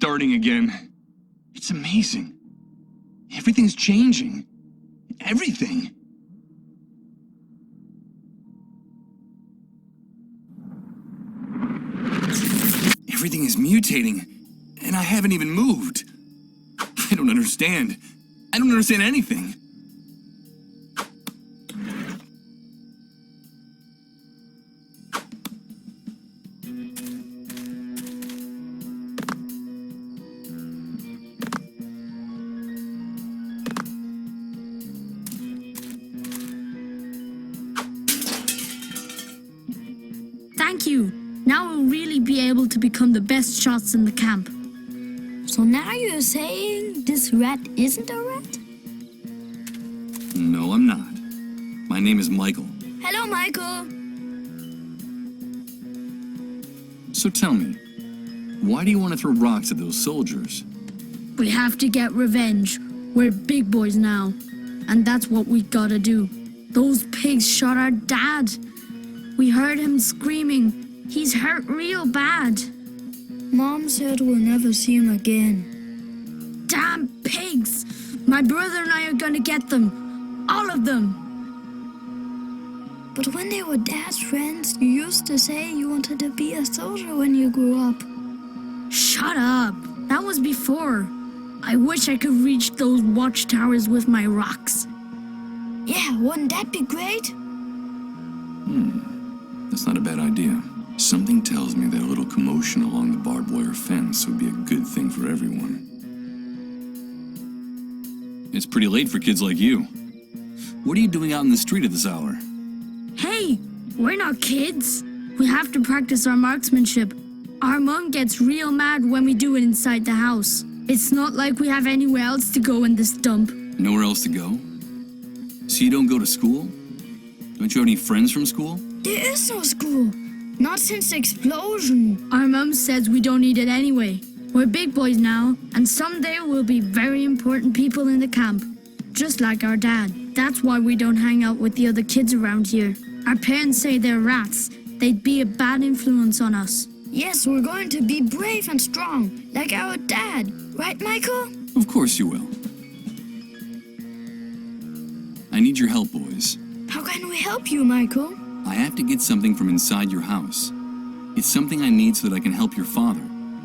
starting again. It's amazing. Everything's changing. Everything. Everything is mutating, and I haven't even moved. I don't understand. I don't understand anything. Thank you. Now we'll really be able to become the best shots in the camp. So now you're saying this rat isn't a rat? No, I'm not. My name is Michael. Hello, Michael. So tell me, why do you want to throw rocks at those soldiers? We have to get revenge. We're big boys now. And that's what we gotta do. Those pigs shot our dad. We heard him screaming. He's hurt real bad. Mom said we'll never see him again. Damn pigs! My brother and I are gonna get them. All of them. But when they were Dad's friends, you used to say you wanted to be a soldier when you grew up. Shut up. That was before. I wish I could reach those watchtowers with my rocks. Yeah, wouldn't that be great? That's not a bad idea. Something tells me that a little commotion along the barbed wire fence would be a good thing for everyone. It's pretty late for kids like you. What are you doing out in the street at this hour? Hey, we're not kids. We have to practice our marksmanship. Our mom gets real mad when we do it inside the house. It's not like we have anywhere else to go in this dump. Nowhere else to go? So you don't go to school? Don't you have any friends from school? There is no school. Not since the explosion. Our mom says we don't need it anyway. We're big boys now, and someday we'll be very important people in the camp. Just like our dad. That's why we don't hang out with the other kids around here. Our parents say they're rats. They'd be a bad influence on us. Yes, we're going to be brave and strong, like our dad. Right, Michael? Of course you will. I need your help, boys. How can we help you, Michael? I have to get something from inside your house. It's something I need so that I can help your father.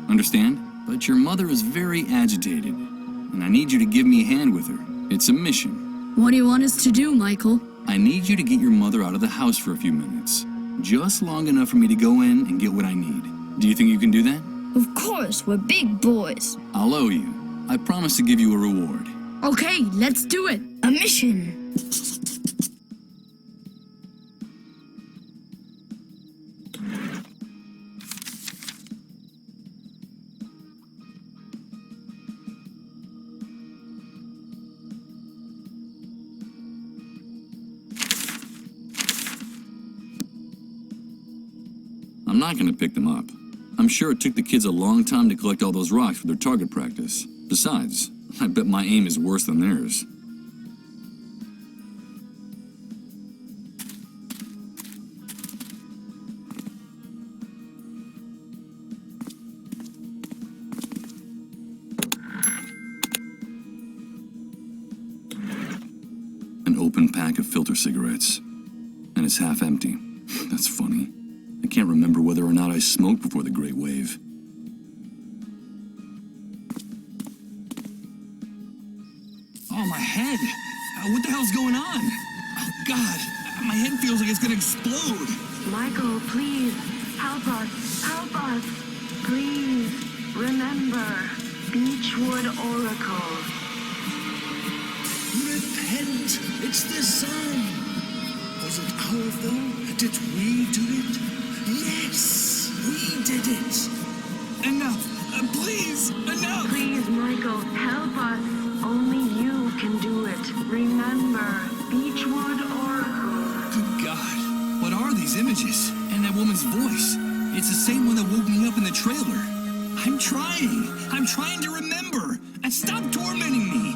Understand? But your mother is very agitated, and I need you to give me a hand with her. It's a mission. What do you want us to do, Michael? I need you to get your mother out of the house for a few minutes. Just long enough for me to go in and get what I need. Do you think you can do that? Of course, we're big boys. I'll owe you. I promise to give you a reward. Okay, let's do it. A mission. I'm not going to pick them up. I'm sure it took the kids a long time to collect all those rocks for their target practice. Besides, I bet my aim is worse than theirs. An open pack of filter cigarettes. And it's half empty. That's funny. I can't remember whether or not I smoked before the Great Wave. Oh, my head! What the hell's going on? Oh, God! My head feels like it's gonna explode! Michael, please, help us, please, remember, Beachwood Oracle. Repent! It's the sign! Was it our fault? Did we do it? Yes! We did it! Enough! Please! Enough! Please, Michael, help us. Only you can do it. Remember, Beachwood Oracle. Good God! What are these images? And that woman's voice? It's the same one that woke me up in the trailer. I'm trying to remember! And stop tormenting me!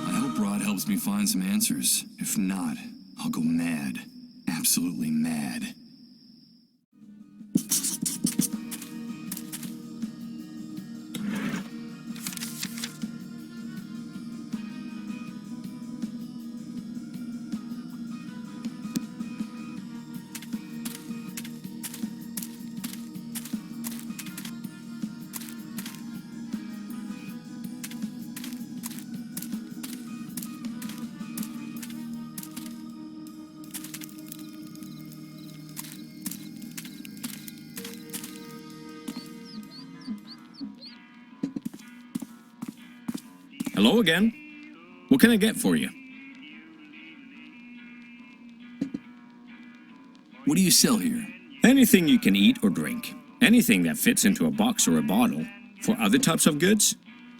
I hope Rod helps me find some answers. If not, I'll go mad. Absolutely mad. Hello again. What can I get for you? What do you sell here? Anything you can eat or drink. Anything that fits into a box or a bottle. For other types of goods,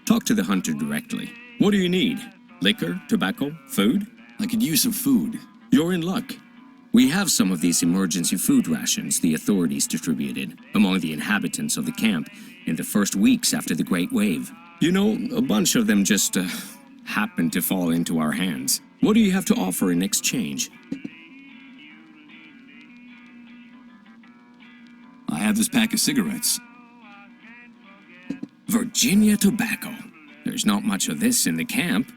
talk to the hunter directly. What do you need? Liquor, tobacco, food? I could use some food. You're in luck. We have some of these emergency food rations the authorities distributed among the inhabitants of the camp in the first weeks after the Great Wave. You know, a bunch of them just happened to fall into our hands. What do you have to offer in exchange? I have this pack of cigarettes. Virginia tobacco. There's not much of this in the camp.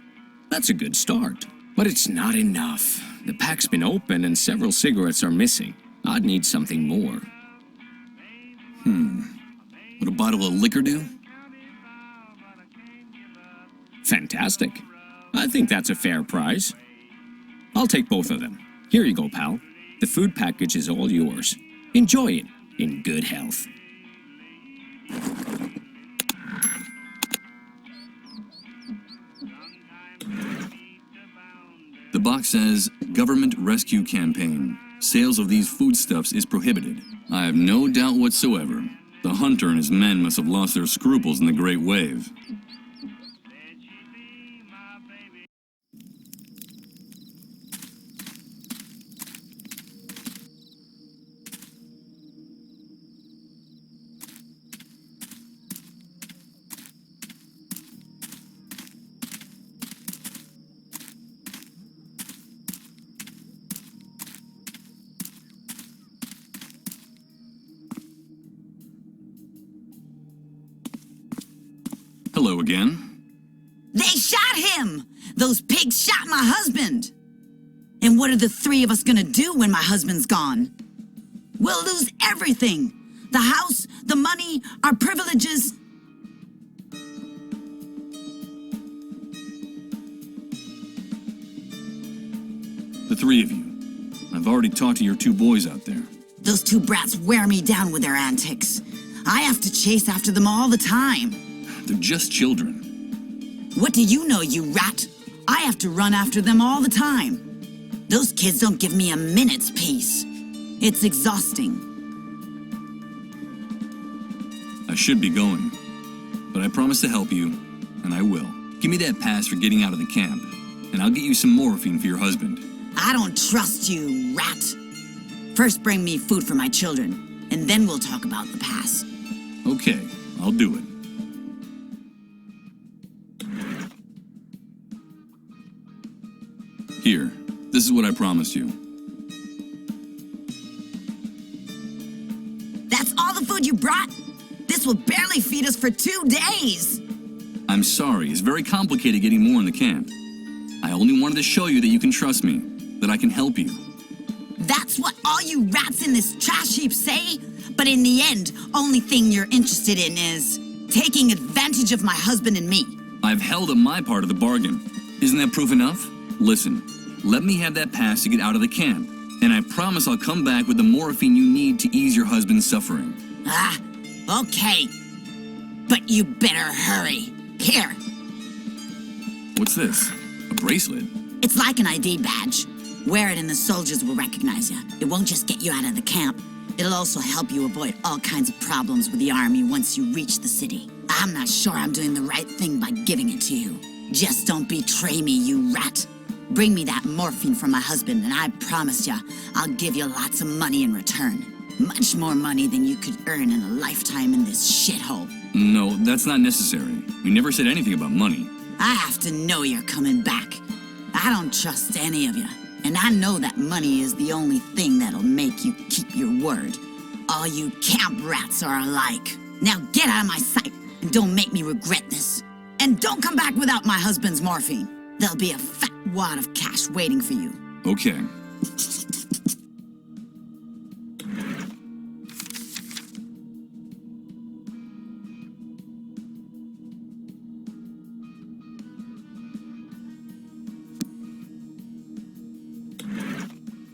That's a good start. But it's not enough. The pack's been open and several cigarettes are missing. I'd need something more. Would a bottle of liquor do? Fantastic. I think that's a fair price. I'll take both of them. Here you go, pal. The food package is all yours. Enjoy it in good health. The box says, Government Rescue Campaign. Sales of these foodstuffs is prohibited. I have no doubt whatsoever. The hunter and his men must have lost their scruples in the Great Wave. Hello again. They shot him! Those pigs shot my husband! And what are the three of us gonna do when my husband's gone? We'll lose everything! The house, the money, our privileges. The three of you. I've already talked to your two boys out there. Those two brats wear me down with their antics. I have to chase after them all the time. They're just children. What do you know, you rat? I have to run after them all the time. Those kids don't give me a minute's peace. It's exhausting. I should be going, but I promise to help you, and I will. Give me that pass for getting out of the camp, and I'll get you some morphine for your husband. I don't trust you, rat. First bring me food for my children, and then we'll talk about the pass. Okay, I'll do it. Here, this is what I promised you. That's all the food you brought? This will barely feed us for 2 days. I'm sorry, it's very complicated getting more in the camp. I only wanted to show you that you can trust me, that I can help you. That's what all you rats in this trash heap say? But in the end, only thing you're interested in is taking advantage of my husband and me. I've held up my part of the bargain. Isn't that proof enough? Listen, let me have that pass to get out of the camp, and I promise I'll come back with the morphine you need to ease your husband's suffering. Ah, okay. But you better hurry. Here. What's this? A bracelet? It's like an ID badge. Wear it and the soldiers will recognize you. It won't just get you out of the camp. It'll also help you avoid all kinds of problems with the army once you reach the city. I'm not sure I'm doing the right thing by giving it to you. Just don't betray me, you rat. Bring me that morphine from my husband, and I promise you, I'll give you lots of money in return. Much more money than you could earn in a lifetime in this shithole. No, that's not necessary. We never said anything about money. I have to know you're coming back. I don't trust any of you, and I know that money is the only thing that'll make you keep your word. All you camp rats are alike. Now get out of my sight, and don't make me regret this. And don't come back without my husband's morphine. There'll be a fat wad of cash waiting for you. Okay.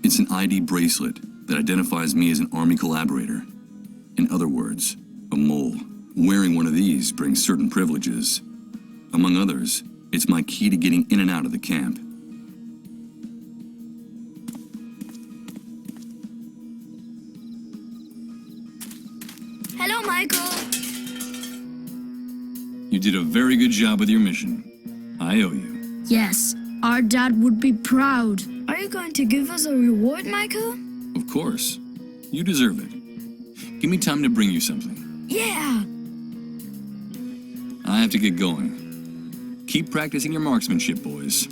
It's an ID bracelet that identifies me as an army collaborator. In other words, a mole. Wearing one of these brings certain privileges. Among others, It's my key to getting in and out of the camp. Hello, Michael. You did a very good job with your mission. I owe you. Yes, our dad would be proud. Are you going to give us a reward, Michael? Of course. You deserve it. Give me time to bring you something. Yeah. I have to get going. Keep practicing your marksmanship, boys.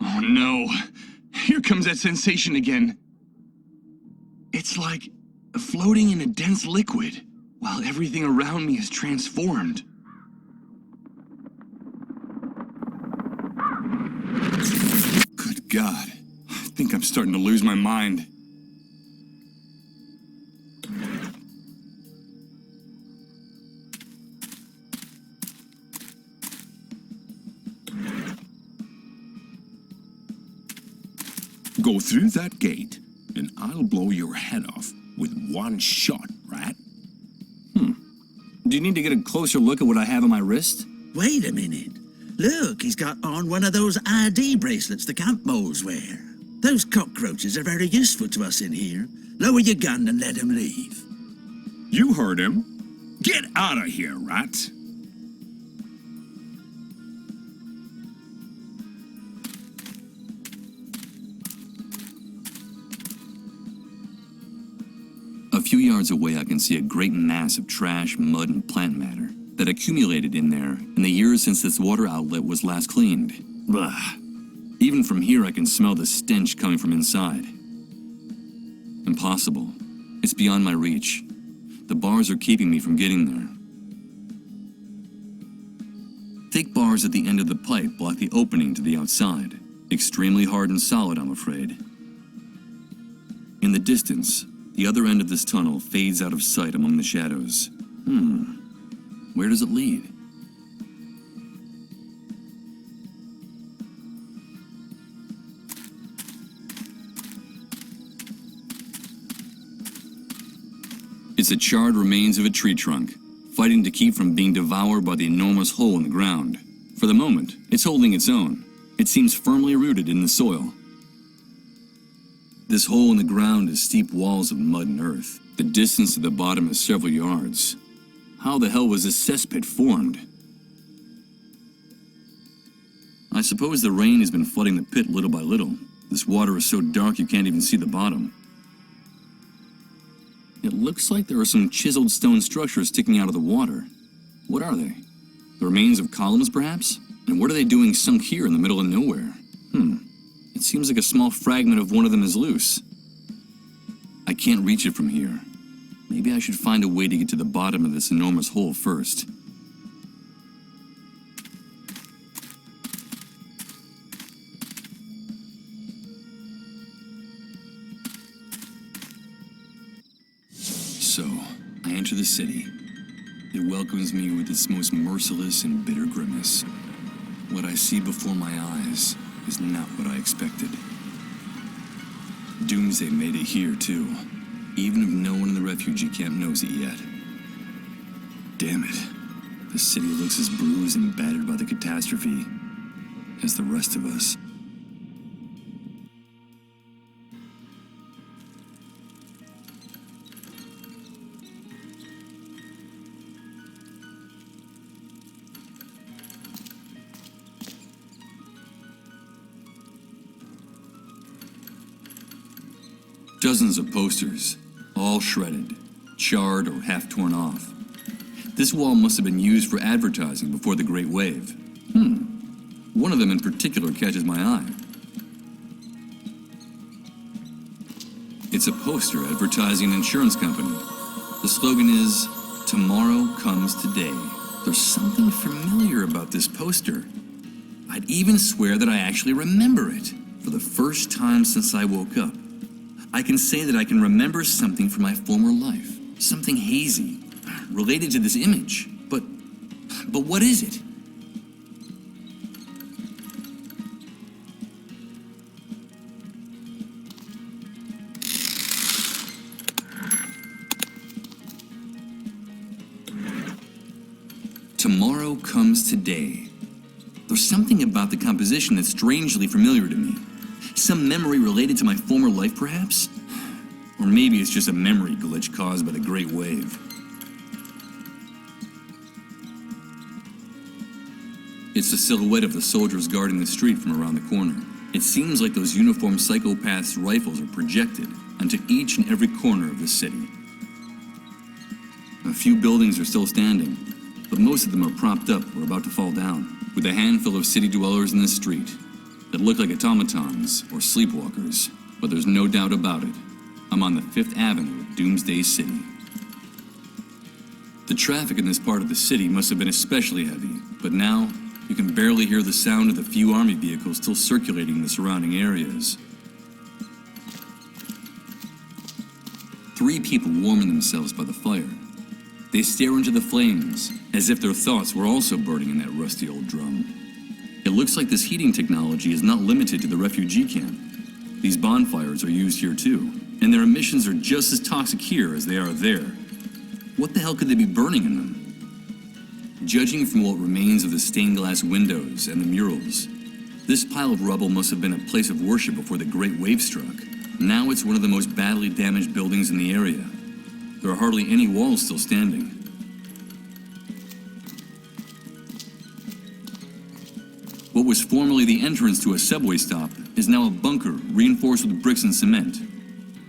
Oh no! Here comes that sensation again. It's like floating in a dense liquid, while everything around me is transformed. Good God, I think I'm starting to lose my mind. Go through that gate, and I'll blow your head off with one shot, rat. Do you need to get a closer look at what I have on my wrist? Wait a minute. Look, he's got on one of those ID bracelets the camp moles wear. Those cockroaches are very useful to us in here. Lower your gun and let him leave. You heard him. Get out of here, rat. A few yards away, I can see a great mass of trash, mud, and plant matter that accumulated in there in the years since this water outlet was last cleaned. Blah. Even from here, I can smell the stench coming from inside. Impossible. It's beyond my reach. The bars are keeping me from getting there. Thick bars at the end of the pipe block the opening to the outside. Extremely hard and solid, I'm afraid. In the distance, the other end of this tunnel fades out of sight among the shadows. Where does it lead? It's the charred remains of a tree trunk, fighting to keep from being devoured by the enormous hole in the ground. For the moment, it's holding its own. It seems firmly rooted in the soil. This hole in the ground is steep walls of mud and earth. The distance to the bottom is several yards. How the hell was this cesspit formed? I suppose the rain has been flooding the pit little by little. This water is so dark you can't even see the bottom. It looks like there are some chiseled stone structures sticking out of the water. What are they? The remains of columns, perhaps? And what are they doing sunk here in the middle of nowhere? It seems like a small fragment of one of them is loose. I can't reach it from here. Maybe I should find a way to get to the bottom of this enormous hole first. So, I enter the city. It welcomes me with its most merciless and bitter grimace. What I see before my eyes is not what I expected. Doomsday made it here, too. Even if no one in the refugee camp knows it yet. Damn it. The city looks as bruised and battered by the catastrophe as the rest of us. Dozens of posters, all shredded, charred, or half torn off. This wall must have been used for advertising before the Great Wave. One of them in particular catches my eye. It's a poster advertising an insurance company. The slogan is, "Tomorrow comes today." There's something familiar about this poster. I'd even swear that I actually remember it for the first time since I woke up. I can say that I can remember something from my former life. Something hazy, related to this image. But what is it? Tomorrow comes today. There's something about the composition that's strangely familiar to me. Some memory related to my former life, perhaps? Or maybe it's just a memory glitch caused by the Great Wave. It's the silhouette of the soldiers guarding the street from around the corner. It seems like those uniformed psychopaths' rifles are projected onto each and every corner of the city. A few buildings are still standing, but most of them are propped up or about to fall down, with a handful of city dwellers in the street that look like automatons or sleepwalkers. But there's no doubt about it. I'm on the 5th Avenue of Doomsday City. The traffic in this part of the city must have been especially heavy, but now you can barely hear the sound of the few army vehicles still circulating in the surrounding areas. 3 people warming themselves by the fire. They stare into the flames, as if their thoughts were also burning in that rusty old drum. It looks like this heating technology is not limited to the refugee camp. These bonfires are used here too, and their emissions are just as toxic here as they are there. What the hell could they be burning in them? Judging from what remains of the stained glass windows and the murals, this pile of rubble must have been a place of worship before the Great Wave struck. Now it's one of the most badly damaged buildings in the area. There are hardly any walls still standing. What was formerly the entrance to a subway stop is now a bunker reinforced with bricks and cement.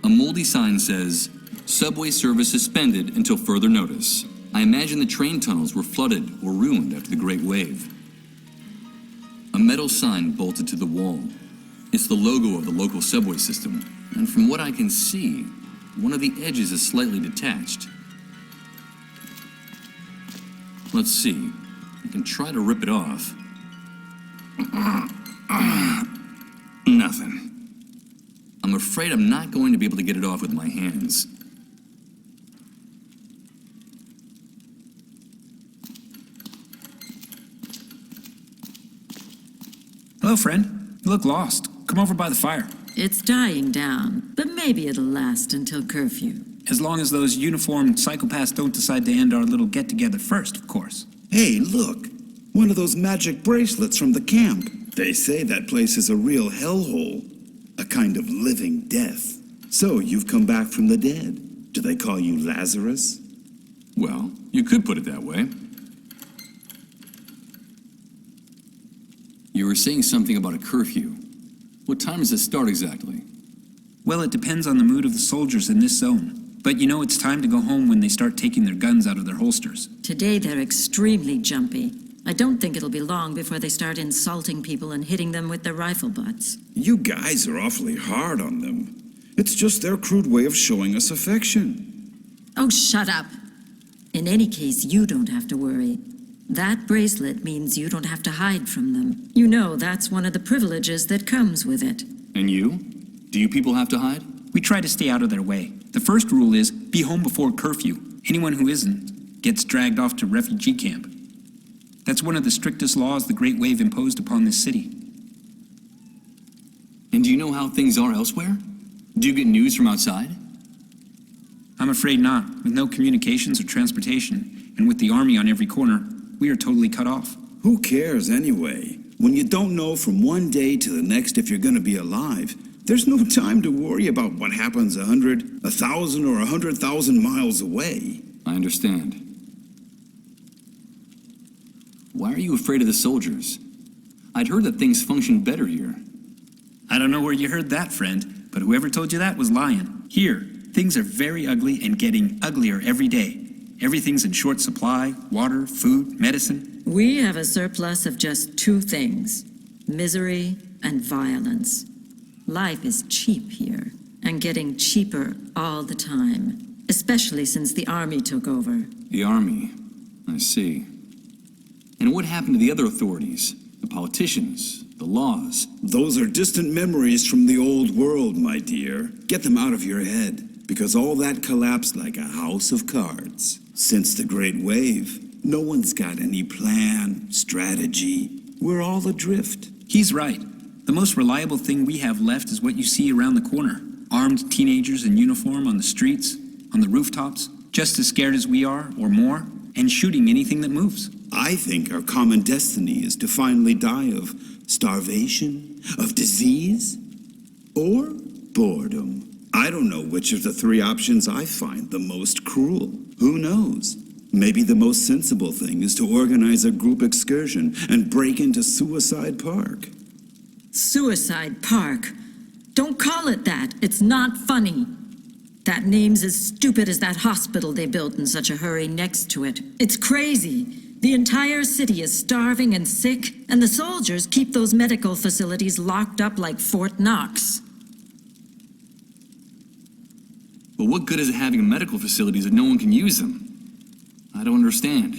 A moldy sign says, "Subway service suspended until further notice." I imagine the train tunnels were flooded or ruined after the Great Wave. A metal sign bolted to the wall. It's the logo of the local subway system, and from what I can see, one of the edges is slightly detached. Let's see. I can try to rip it off. Nothing. I'm afraid I'm not going to be able to get it off with my hands. Hello, friend. You look lost. Come over by the fire. It's dying down, but maybe it'll last until curfew. As long as those uniformed psychopaths don't decide to end our little get-together first, of course. Hey, look! One of those magic bracelets from the camp. They say that place is a real hellhole. A kind of living death. So, you've come back from the dead. Do they call you Lazarus? Well, you could put it that way. You were saying something about a curfew. What time does it start exactly? Well, it depends on the mood of the soldiers in this zone. But you know it's time to go home when they start taking their guns out of their holsters. Today they're extremely jumpy. I don't think it'll be long before they start insulting people and hitting them with their rifle butts. You guys are awfully hard on them. It's just their crude way of showing us affection. Oh, shut up. In any case, you don't have to worry. That bracelet means you don't have to hide from them. You know that's one of the privileges that comes with it. And you? Do you people have to hide? We try to stay out of their way. The first rule is, be home before curfew. Anyone who isn't gets dragged off to refugee camp. That's one of the strictest laws the Great Wave imposed upon this city. And do you know how things are elsewhere? Do you get news from outside? I'm afraid not. With no communications or transportation, and with the army on every corner, we are totally cut off. Who cares anyway? When you don't know from one day to the next if you're going to be alive, there's no time to worry about what happens 100, 1,000, or 100,000 miles away. I understand. Why are you afraid of the soldiers? I'd heard that things function better here. I don't know where you heard that, friend, but whoever told you that was lying. Here, things are very ugly and getting uglier every day. Everything's in short supply: water, food, medicine. We have a surplus of just 2 things: misery and violence. Life is cheap here, and getting cheaper all the time, especially since the army took over. The army? I see. And what happened to the other authorities? The politicians? The laws? Those are distant memories from the old world, my dear. Get them out of your head. because all that collapsed like a house of cards. Since the Great Wave, no one's got any plan, strategy. We're all adrift. He's right. The most reliable thing we have left is what you see around the corner. Armed teenagers in uniform on the streets, on the rooftops, just as scared as we are, or more, and shooting anything that moves. I think our common destiny is to finally die of starvation, of disease, or boredom. I don't know which of the three options I find the most cruel. Who knows? Maybe the most sensible thing is to organize a group excursion and break into Suicide Park. Suicide Park? Don't call it that. It's not funny. That name's as stupid as that hospital they built in such a hurry next to it. It's crazy. The entire city is starving and sick, and the soldiers keep those medical facilities locked up like Fort Knox. But what good is it having medical facilities if no one can use them? I don't understand.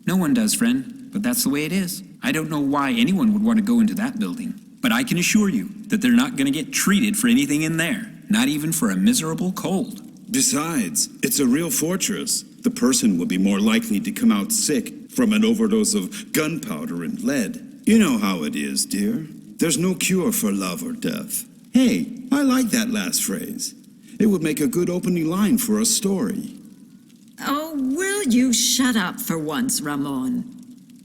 No one does, friend, but that's the way it is. I don't know why anyone would want to go into that building, but I can assure you that they're not going to get treated for anything in there, not even for a miserable cold. Besides, it's a real fortress. The person would be more likely to come out sick from an overdose of gunpowder and lead. You know how it is, dear. There's no cure for love or death. Hey, I like that last phrase. It would make a good opening line for a story. Oh, will you shut up for once, Ramon?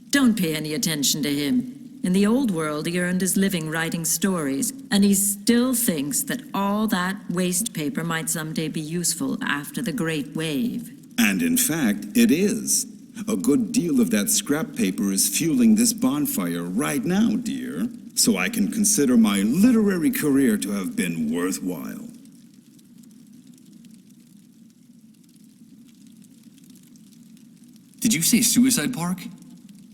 Don't pay any attention to him. In the old world, he earned his living writing stories, and he still thinks that all that waste paper might someday be useful after the Great Wave. And in fact, it is. A good deal of that scrap paper is fueling this bonfire right now, dear. So I can consider my literary career to have been worthwhile. Did you say Suicide Park?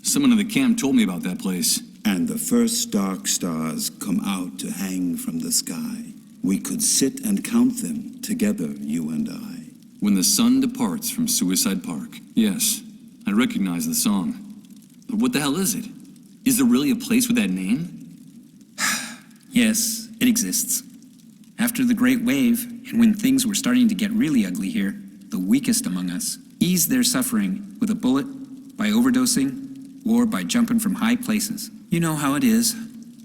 Someone in the camp told me about that place. And the first dark stars come out to hang from the sky. We could sit and count them together, you and I. When the sun departs from Suicide Park. Yes, I recognize the song. But what the hell is it? Is there really a place with that name? Yes, it exists. After the Great Wave, and when things were starting to get really ugly here, the weakest among us eased their suffering with a bullet, by overdosing, or by jumping from high places. You know how it is.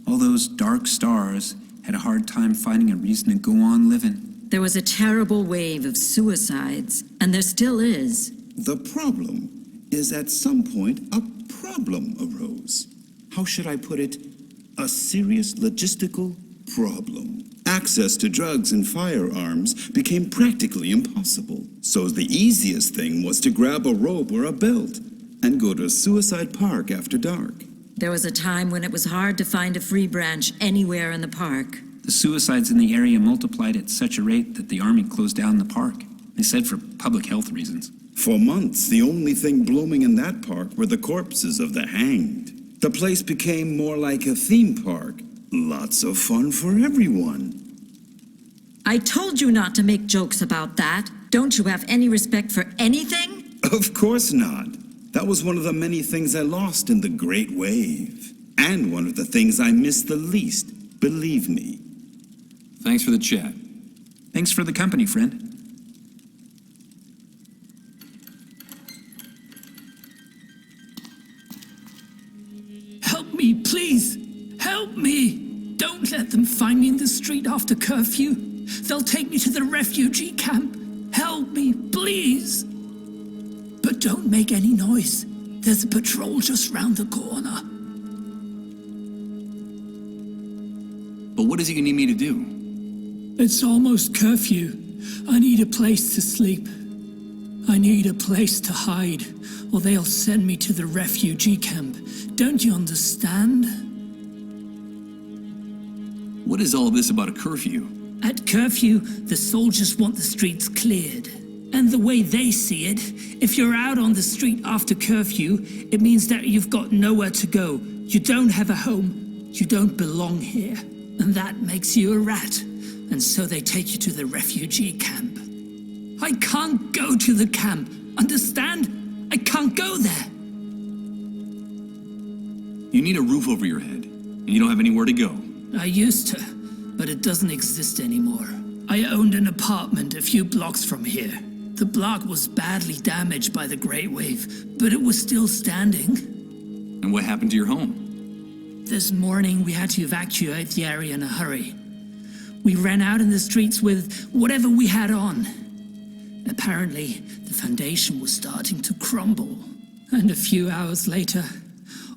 All those dark stars had a hard time finding a reason to go on living. There was a terrible wave of suicides, and there still is. The problem is at some point a problem arose. How should I put it? A serious logistical problem. Access to drugs and firearms became practically impossible. So the easiest thing was to grab a rope or a belt and go to Suicide Park after dark. There was a time when it was hard to find a free branch anywhere in the park. The suicides in the area multiplied at such a rate that the army closed down the park. They said for public health reasons. For months, the only thing blooming in that park were the corpses of the hanged. The place became more like a theme park. Lots of fun for everyone. I told you not to make jokes about that. Don't you have any respect for anything? Of course not. That was one of the many things I lost in the Great Wave. And one of the things I missed the least, believe me. Thanks for the chat. Thanks for the company, friend. Help me, please. Help me. Don't let them find me in the street after curfew. They'll take me to the refugee camp. Help me, please. But don't make any noise. There's a patrol just round the corner. But what is he gonna need me to do? It's almost curfew. I need a place to sleep. I need a place to hide, or they'll send me to the refugee camp. Don't you understand? What is all this about a curfew? At curfew, the soldiers want the streets cleared. And the way they see it, if you're out on the street after curfew, it means that you've got nowhere to go. You don't have a home. You don't belong here. And that makes you a rat. And so they take you to the refugee camp. I can't go to the camp. Understand? I can't go there. You need a roof over your head, and you don't have anywhere to go. I used to, but it doesn't exist anymore. I owned an apartment a few blocks from here. The block was badly damaged by the Great Wave, but it was still standing. And what happened to your home? This morning, we had to evacuate the area in a hurry. We ran out in the streets with whatever we had on. Apparently, the foundation was starting to crumble. And a few hours later,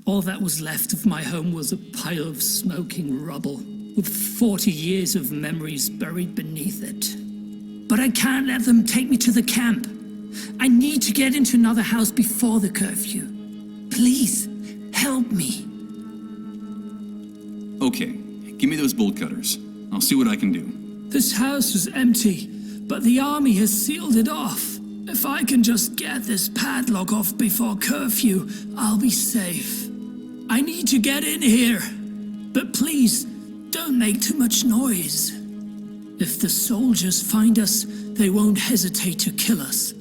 all that was left of my home was a pile of smoking rubble, with 40 years of memories buried beneath it. But I can't let them take me to the camp. I need to get into another house before the curfew. Please, help me. Okay, give me those bolt cutters. I'll see what I can do. This house is empty, but the army has sealed it off. If I can just get this padlock off before curfew, I'll be safe. I need to get in here. But please, don't make too much noise. If the soldiers find us, they won't hesitate to kill us.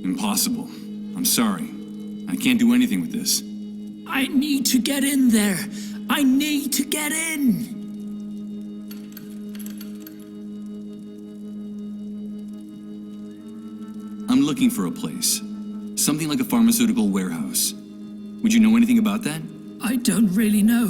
Impossible. I'm sorry. I can't do anything with this. I need to get in there. I need to get in. I'm looking for a place. Something like a pharmaceutical warehouse. Would you know anything about that? I don't really know.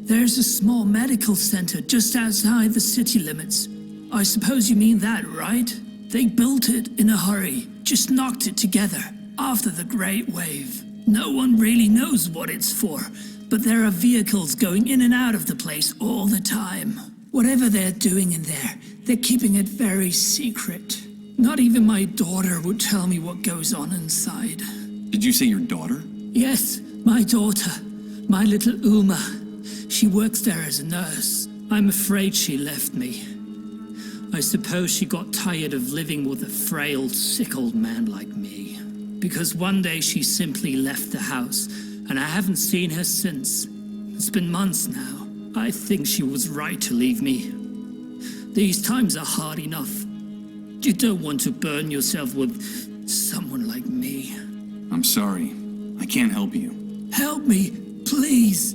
There's a small medical center just outside the city limits. I suppose you mean that, right? They built it in a hurry, just knocked it together after the Great Wave. No one really knows what it's for, but there are vehicles going in and out of the place all the time. Whatever they're doing in there, they're keeping it very secret. Not even my daughter would tell me what goes on inside. Did you say your daughter? Yes, my daughter. My little Uma. She works there as a nurse. I'm afraid she left me. I suppose she got tired of living with a frail, sick old man like me. Because one day she simply left the house, and I haven't seen her since. It's been months now. I think she was right to leave me. These times are hard enough. You don't want to burn yourself with someone like me. I'm sorry. I can't help you. Help me, please.